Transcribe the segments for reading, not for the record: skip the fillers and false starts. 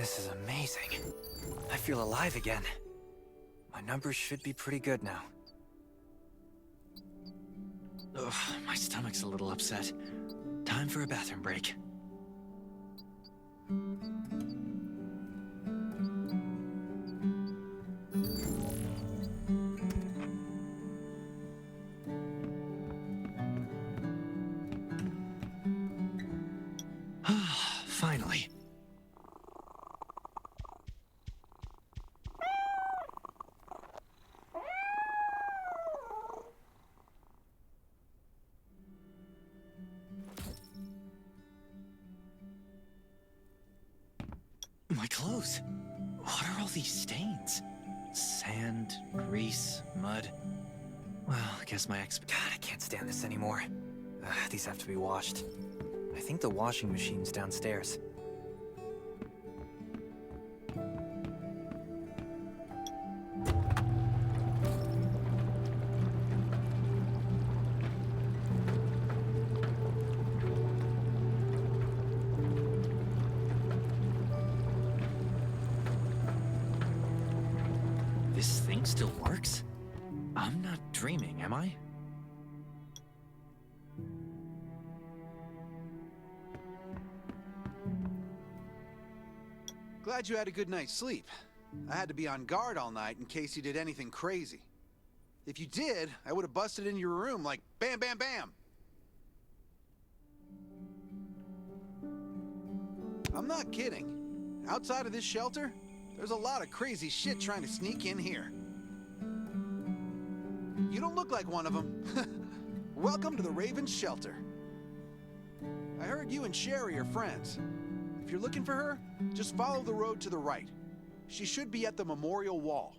This is amazing. I feel alive again. My numbers should be pretty good now. Ugh, my stomach's a little upset. Time for a bathroom break. Finally. My clothes. What are all these stains? Sand, grease, mud. Well, I guess my God, I can't stand this anymore. These have to be washed. I think the washing machine's downstairs. This thing still works? I'm not dreaming, am I? Glad you had a good night's sleep. I had to be on guard all night in case you did anything crazy. If you did, I would have busted in your room like bam, bam, bam. I'm not kidding. Outside of this shelter, there's a lot of crazy shit trying to sneak in here. You don't look like one of them. Welcome to the Raven's shelter. I heard you and Sherry are friends. If you're looking for her, just follow the road to the right. She should be at the memorial wall.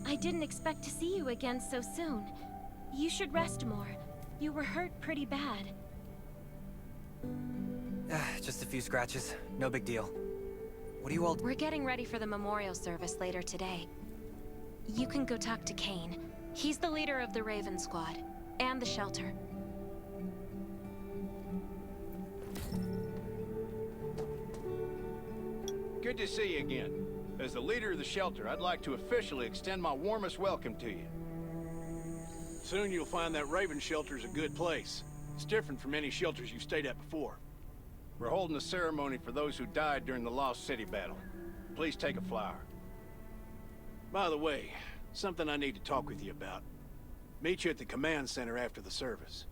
I didn't expect to see you again so soon. You should rest more. You were hurt pretty bad. Just a few scratches. No big deal. What do you all... We're getting ready for the memorial service later today. You can go talk to Kane. He's the leader of the Raven Squad, and the shelter. Good to see you again. As the leader of the shelter, I'd like to officially extend my warmest welcome to you. Soon you'll find that Raven shelter's a good place. It's different from any shelters you've stayed at before. We're holding a ceremony for those who died during the Lost City battle. Please take a flower. By the way, something I need to talk with you about. Meet you at the command center after the service.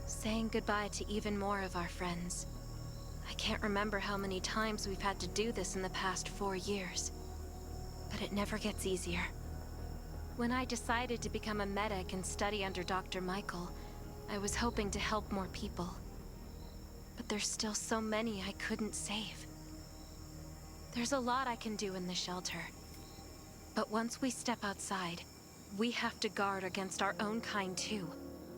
Saying goodbye to even more of our friends. I can't remember how many times we've had to do this in the past 4 years. But it never gets easier. When I decided to become a medic and study under Dr. Michael, I was hoping to help more people. But there's still so many I couldn't save. There's a lot I can do in the shelter. But once we step outside, we have to guard against our own kind too.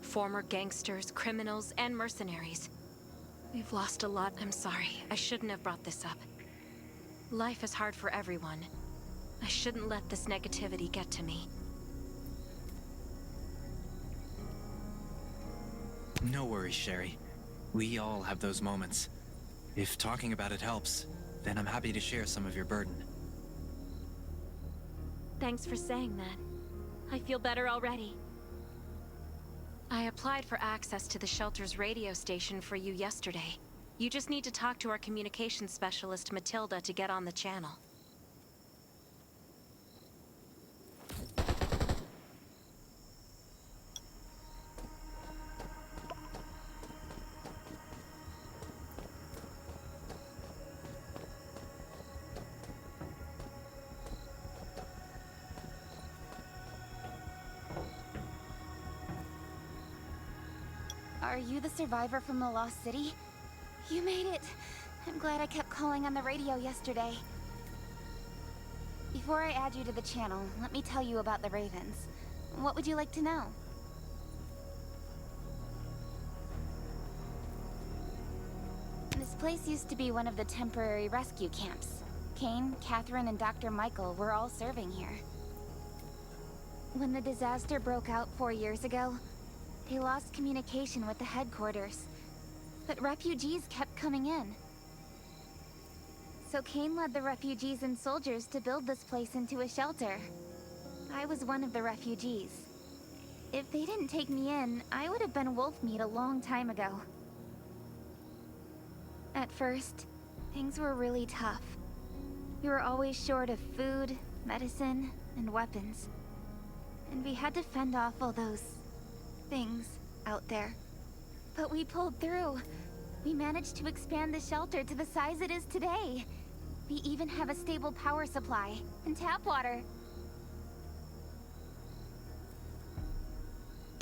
Former gangsters, criminals, and mercenaries. We've lost a lot. I'm sorry. I shouldn't have brought this up. Life is hard for everyone. I shouldn't let this negativity get to me. No worries, Sherry. We all have those moments. If talking about it helps, then I'm happy to share some of your burden. Thanks for saying that. I feel better already. I applied for access to the shelter's radio station for you yesterday. You just need to talk to our communications specialist, Matilda, to get on the channel. Are you the survivor from the Lost City? You made it. I'm glad I kept calling on the radio yesterday. Before I add you to the channel, let me tell you about the Ravens. What would you like to know? This place used to be one of the temporary rescue camps. Kane, Catherine, and Dr. Michael were all serving here. When the disaster broke out 4 years ago, they lost communication with the headquarters, but refugees kept coming in. So Kane led the refugees and soldiers to build this place into a shelter. I was one of the refugees. If they didn't take me in, I would have been wolf meat a long time ago. At first, things were really tough. We were always short of food, medicine, and weapons. And we had to fend off all those things out there. But we pulled through. We managed to expand the shelter to the size it is today. We even have a stable power supply and tap water.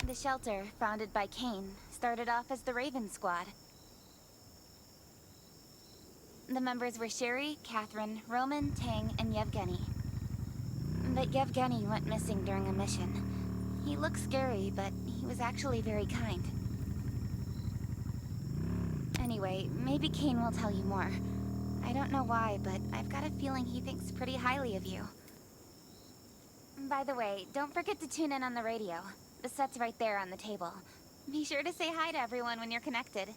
The shelter, founded by Kane, started off as the Raven Squad. The members were Sherry, Catherine, Roman, Tang, and Yevgeny. But Yevgeny went missing during a mission. He looked scary, but he was actually very kind. Anyway, maybe Kane will tell you more. I don't know why, but I've got a feeling he thinks pretty highly of you. By the way, don't forget to tune in on the radio. The set's right there on the table. Be sure to say hi to everyone when you're connected.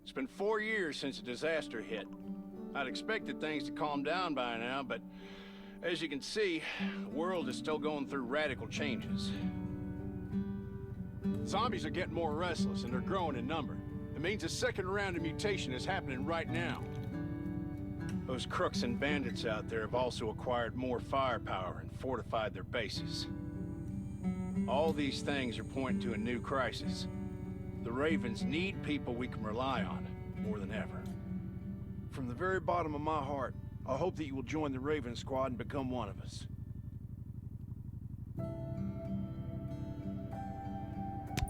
It's been 4 years since the disaster hit. I'd expected things to calm down by now, but as you can see, the world is still going through radical changes. Zombies are getting more restless and they're growing in number. It means a second round of mutation is happening right now. Those crooks and bandits out there have also acquired more firepower and fortified their bases. All these things are pointing to a new crisis. The Ravens need people we can rely on, more than ever. From the very bottom of my heart, I hope that you will join the Raven Squad and become one of us.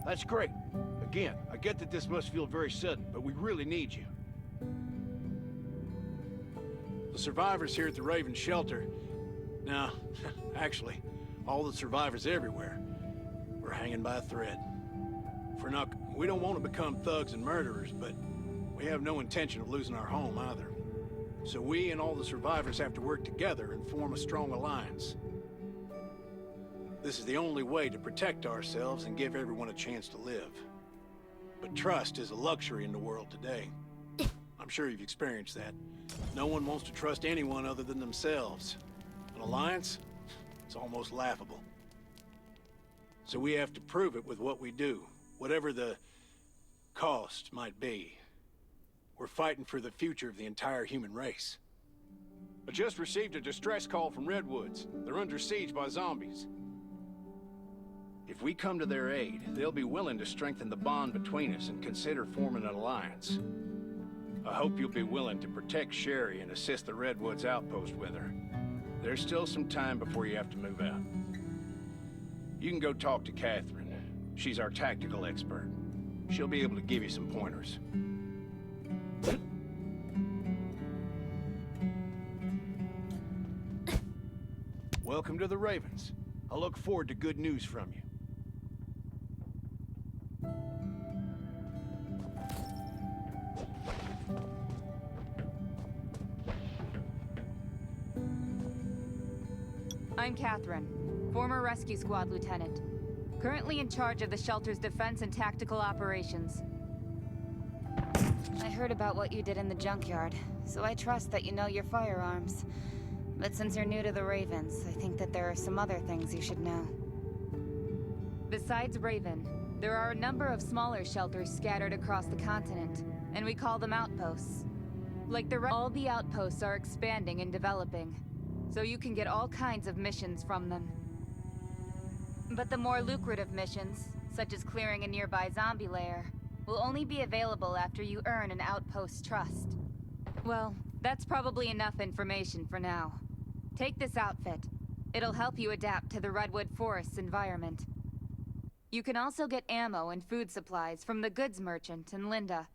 That's great. Again, I get that this must feel very sudden, but we really need you. The survivors here at the Raven Shelter... No, actually, all the survivors everywhere, we're hanging by a thread. We don't want to become thugs and murderers, but we have no intention of losing our home either. So we and all the survivors have to work together and form a strong alliance. This is the only way to protect ourselves and give everyone a chance to live. But trust is a luxury in the world today. I'm sure you've experienced that. No one wants to trust anyone other than themselves. An alliance? It's almost laughable. So we have to prove it with what we do, whatever the cost might be. We're fighting for the future of the entire human race. I just received a distress call from Redwoods. They're under siege by zombies. If we come to their aid, they'll be willing to strengthen the bond between us and consider forming an alliance. I hope you'll be willing to protect Sherry and assist the Redwoods outpost with her. There's still some time before you have to move out. You can go talk to Catherine. She's our tactical expert. She'll be able to give you some pointers. Welcome to the Ravens. I look forward to good news from you. I'm Catherine, former Rescue Squad lieutenant. Currently in charge of the shelter's defense and tactical operations. I heard about what you did in the junkyard, so I trust that you know your firearms. But since you're new to the Ravens, I think that there are some other things you should know. Besides Raven, there are a number of smaller shelters scattered across the continent, and we call them outposts. All the outposts are expanding and developing, so you can get all kinds of missions from them. But the more lucrative missions, such as clearing a nearby zombie lair, will only be available after you earn an outpost's trust. Well, that's probably enough information for now. Take this outfit. It'll help you adapt to the Redwood Forest's environment. You can also get ammo and food supplies from the goods merchant in Linda.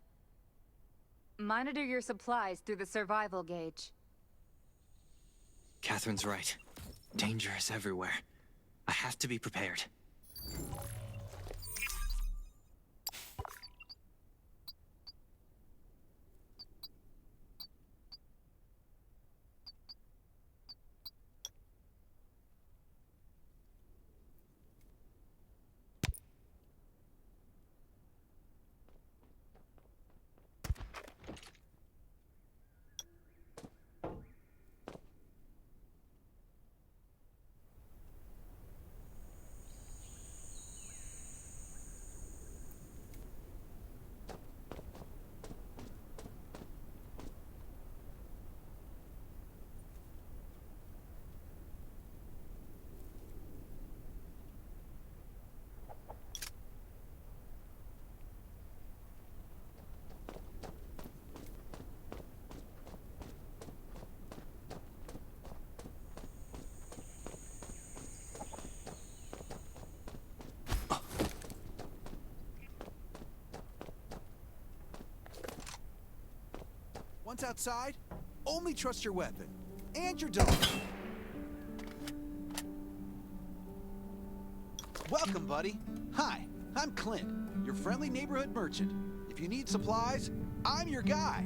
Monitor your supplies through the survival gauge. Catherine's right. Danger is everywhere. I have to be prepared. Once outside, only trust your weapon and your dog. Welcome, buddy. Hi, I'm Clint, your friendly neighborhood merchant. If you need supplies, I'm your guy.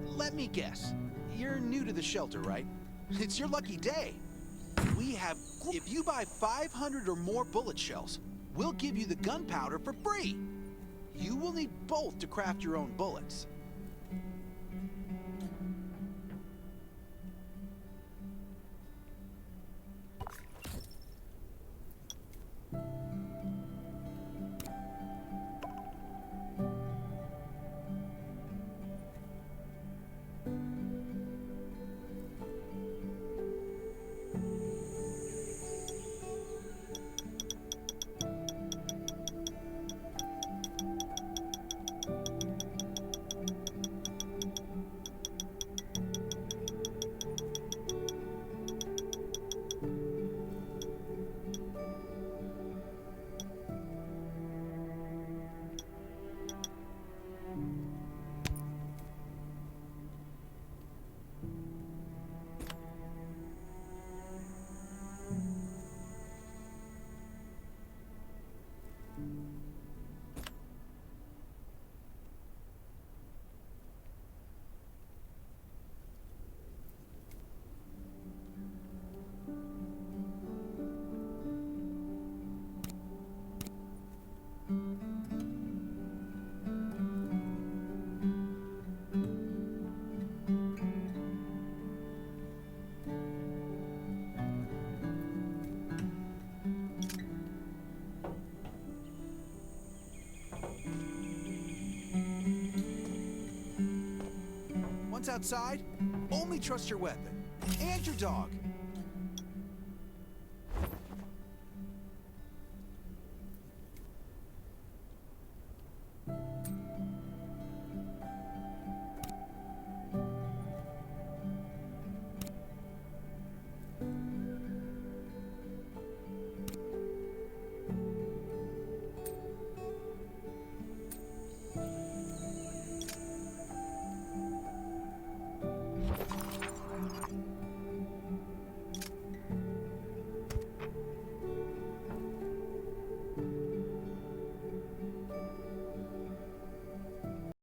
Let me guess. You're new to the shelter, right? It's your lucky day. If you buy 500 or more bullet shells, we'll give you the gunpowder for free. You will need both to craft your own bullets. Once outside, only trust your weapon and your dog.